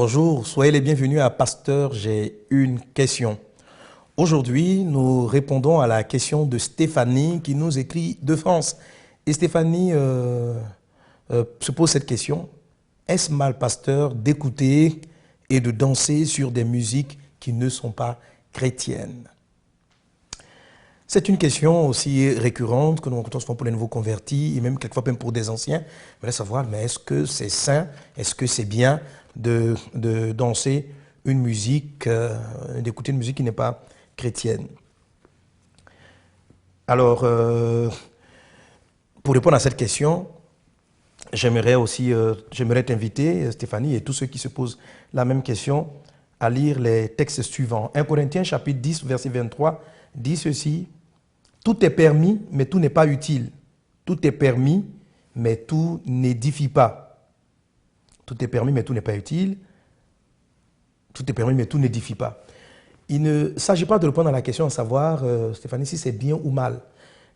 Bonjour, soyez les bienvenus à Pasteur, j'ai une question. Aujourd'hui, nous répondons à la question de Stéphanie qui nous écrit de France. Et Stéphanie se pose cette question. Est-ce mal, pasteur, d'écouter et de danser sur des musiques qui ne sont pas chrétiennes? C'est une question aussi récurrente que nous rencontrons souvent pour les nouveaux convertis et même quelquefois même pour des anciens. On voudrait savoir, mais est-ce que c'est sain, est-ce que c'est bien de danser une musique, d'écouter une musique qui n'est pas chrétienne? Alors, pour répondre à cette question, j'aimerais t'inviter, Stéphanie, et tous ceux qui se posent la même question, à lire les textes suivants. 1 Corinthiens chapitre 10, verset 23, dit ceci: tout est permis, mais tout n'est pas utile. Tout est permis, mais tout n'édifie pas. Tout est permis, mais tout n'est pas utile. Tout est permis, mais tout n'édifie pas. Il ne s'agit pas de répondre à la question de savoir, Stéphanie, si c'est bien ou mal.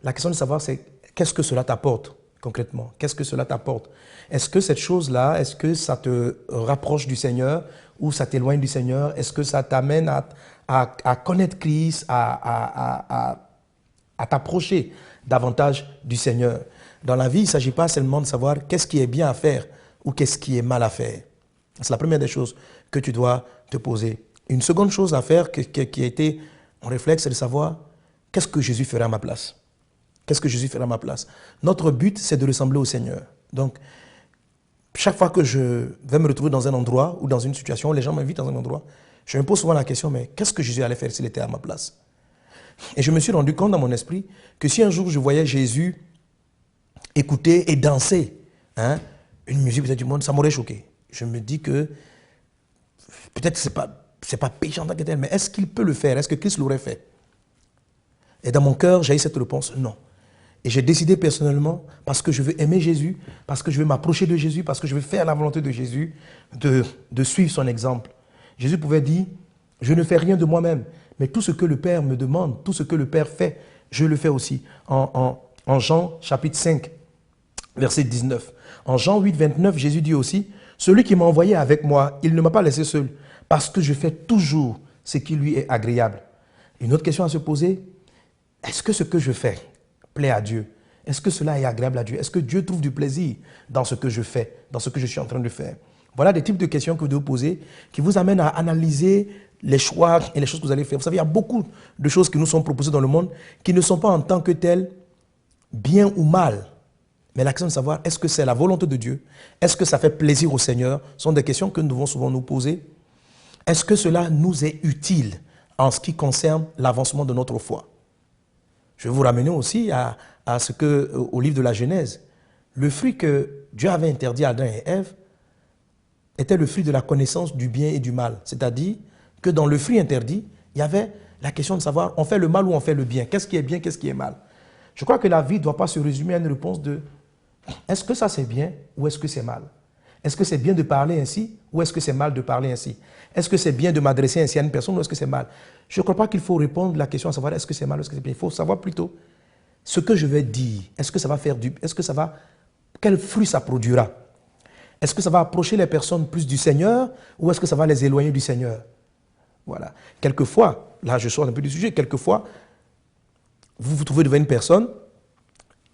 La question de savoir, c'est qu'est-ce que cela t'apporte concrètement? Qu'est-ce que cela t'apporte? Est-ce que cette chose-là, est-ce que ça te rapproche du Seigneur ou ça t'éloigne du Seigneur? Est-ce que ça t'amène à connaître Christ, à t'approcher davantage du Seigneur? Dans la vie, il ne s'agit pas seulement de savoir qu'est-ce qui est bien à faire ou qu'est-ce qui est mal à faire. C'est la première des choses que tu dois te poser. Une seconde chose à faire qui a été en réflexe, c'est de savoir qu'est-ce que Jésus ferait à ma place. Qu'est-ce que Jésus ferait à ma place? Notre but, c'est de ressembler au Seigneur. Donc, chaque fois que je vais me retrouver dans un endroit ou dans une situation où les gens m'invitent dans un endroit, je me pose souvent la question, mais qu'est-ce que Jésus allait faire s'il était à ma place? Et je me suis rendu compte dans mon esprit que si un jour je voyais Jésus écouter et danser une musique peut-être du monde, ça m'aurait choqué. Je me dis que peut-être ce n'est pas péché en tant que tel, mais est-ce qu'il peut le faire? Est-ce que Christ l'aurait fait? Et dans mon cœur, j'ai eu cette réponse, non. Et j'ai décidé personnellement, parce que je veux aimer Jésus, parce que je veux m'approcher de Jésus, parce que je veux faire la volonté de Jésus, de suivre son exemple. Jésus pouvait dire, je ne fais rien de moi-même, mais tout ce que le Père me demande, tout ce que le Père fait, je le fais aussi. En Jean chapitre 5, verset 19. En Jean 8, 29, Jésus dit aussi, celui qui m'a envoyé avec moi, il ne m'a pas laissé seul, parce que je fais toujours ce qui lui est agréable. Une autre question à se poser, est-ce que ce que je fais plaît à Dieu? Est-ce que cela est agréable à Dieu? Est-ce que Dieu trouve du plaisir dans ce que je fais, dans ce que je suis en train de faire? Voilà des types de questions que vous devez poser qui vous amènent à analyser les choix et les choses que vous allez faire. Vous savez, il y a beaucoup de choses qui nous sont proposées dans le monde qui ne sont pas en tant que telles bien ou mal. Mais la question de savoir, est-ce que c'est la volonté de Dieu? Est-ce que ça fait plaisir au Seigneur? Ce sont des questions que nous devons souvent nous poser. Est-ce que cela nous est utile en ce qui concerne l'avancement de notre foi? Je vais vous ramener aussi au livre de la Genèse. Le fruit que Dieu avait interdit à Adam et Ève était le fruit de la connaissance du bien et du mal. C'est-à-dire que dans le fruit interdit, il y avait la question de savoir, on fait le mal ou on fait le bien? Qu'est-ce qui est bien, qu'est-ce qui est mal? Je crois que la vie ne doit pas se résumer à une réponse de est-ce que ça c'est bien ou est-ce que c'est mal? Est-ce que c'est bien de parler ainsi ou est-ce que c'est mal de parler ainsi? Est-ce que c'est bien de m'adresser ainsi à une personne ou est-ce que c'est mal? Je ne crois pas qu'il faut répondre à la question à savoir est-ce que c'est mal ou est-ce que c'est bien. Il faut savoir plutôt ce que je vais dire. Est-ce que ça va faire quel fruit ça produira? Est-ce que ça va approcher les personnes plus du Seigneur ou est-ce que ça va les éloigner du Seigneur? Voilà. Quelquefois, là je sors un peu du sujet, quelquefois, vous vous trouvez devant une personne,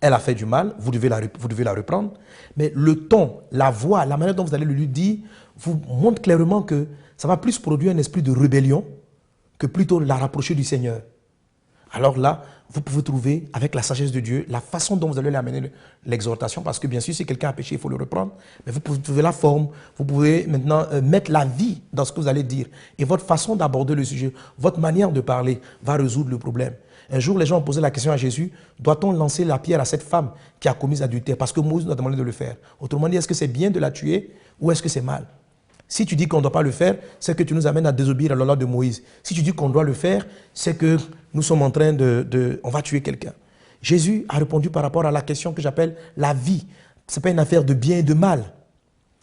elle a fait du mal, vous devez la reprendre, mais le ton, la voix, la manière dont vous allez le lui dire, vous montre clairement que ça va plus produire un esprit de rébellion que plutôt la rapprocher du Seigneur. Alors là, vous pouvez trouver, avec la sagesse de Dieu, la façon dont vous allez amener l'exhortation, parce que bien sûr, si quelqu'un a péché, il faut le reprendre, mais vous pouvez trouver la forme, vous pouvez maintenant mettre la vie dans ce que vous allez dire, et votre façon d'aborder le sujet, votre manière de parler va résoudre le problème. Un jour, les gens ont posé la question à Jésus, doit-on lancer la pierre à cette femme qui a commis adultère? Parce que Moïse nous a demandé de le faire. Autrement dit, est-ce que c'est bien de la tuer ou est-ce que c'est mal? Si tu dis qu'on ne doit pas le faire, c'est que tu nous amènes à désobéir à la loi de Moïse. Si tu dis qu'on doit le faire, c'est que nous sommes en train on va tuer quelqu'un. Jésus a répondu par rapport à la question que j'appelle la vie. Ce n'est pas une affaire de bien et de mal.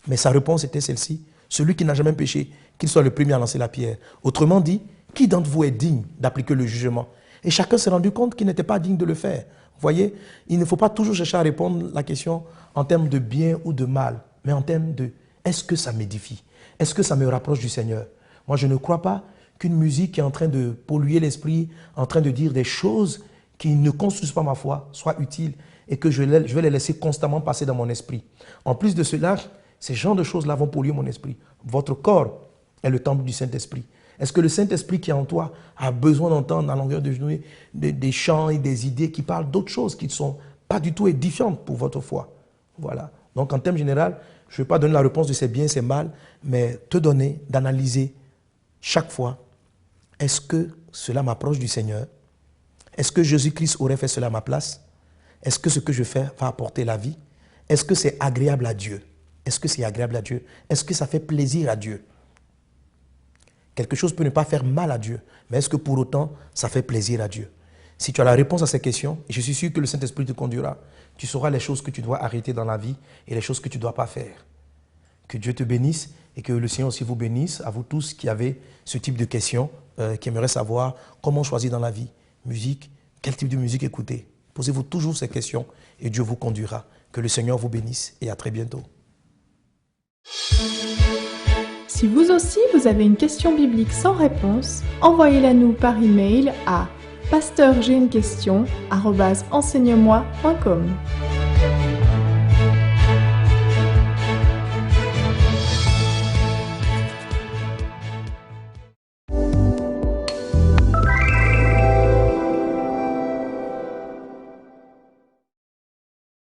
Mais sa réponse était celle-ci. Celui qui n'a jamais péché, qu'il soit le premier à lancer la pierre. Autrement dit, qui d'entre vous est digne d'appliquer le jugement? Et chacun s'est rendu compte qu'il n'était pas digne de le faire. Vous voyez, il ne faut pas toujours chercher à répondre à la question en termes de bien ou de mal, mais en termes de est-ce que ça m'édifie? Est-ce que ça me rapproche du Seigneur? Moi, je ne crois pas qu'une musique qui est en train de polluer l'esprit, en train de dire des choses qui ne construisent pas ma foi, soit utile et que je vais les laisser constamment passer dans mon esprit. En plus de cela, ces genres de choses-là vont polluer mon esprit. Votre corps est le temple du Saint-Esprit. Est-ce que le Saint-Esprit qui est en toi a besoin d'entendre à longueur de journée des chants et des idées qui parlent d'autres choses qui ne sont pas du tout édifiantes pour votre foi? Voilà. Donc en termes général, je ne vais pas donner la réponse de c'est bien, c'est mal, mais te donner, d'analyser chaque fois, est-ce que cela m'approche du Seigneur? Est-ce que Jésus-Christ aurait fait cela à ma place? Est-ce que ce que je fais va apporter la vie? Est-ce que c'est agréable à Dieu? Est-ce que c'est agréable à Dieu? Est-ce que ça fait plaisir à Dieu? Quelque chose peut ne pas faire mal à Dieu, mais est-ce que pour autant, ça fait plaisir à Dieu? Si tu as la réponse à ces questions, je suis sûr que le Saint-Esprit te conduira. Tu sauras les choses que tu dois arrêter dans la vie et les choses que tu ne dois pas faire. Que Dieu te bénisse et que le Seigneur aussi vous bénisse, à vous tous qui avez ce type de questions, qui aimeraient savoir comment choisir dans la vie. Musique, quel type de musique écouter? Posez-vous toujours ces questions et Dieu vous conduira. Que le Seigneur vous bénisse et à très bientôt. Si vous aussi vous avez une question biblique sans réponse, envoyez-la nous par email à pasteurj'ainequestion@enseigne-moi.com.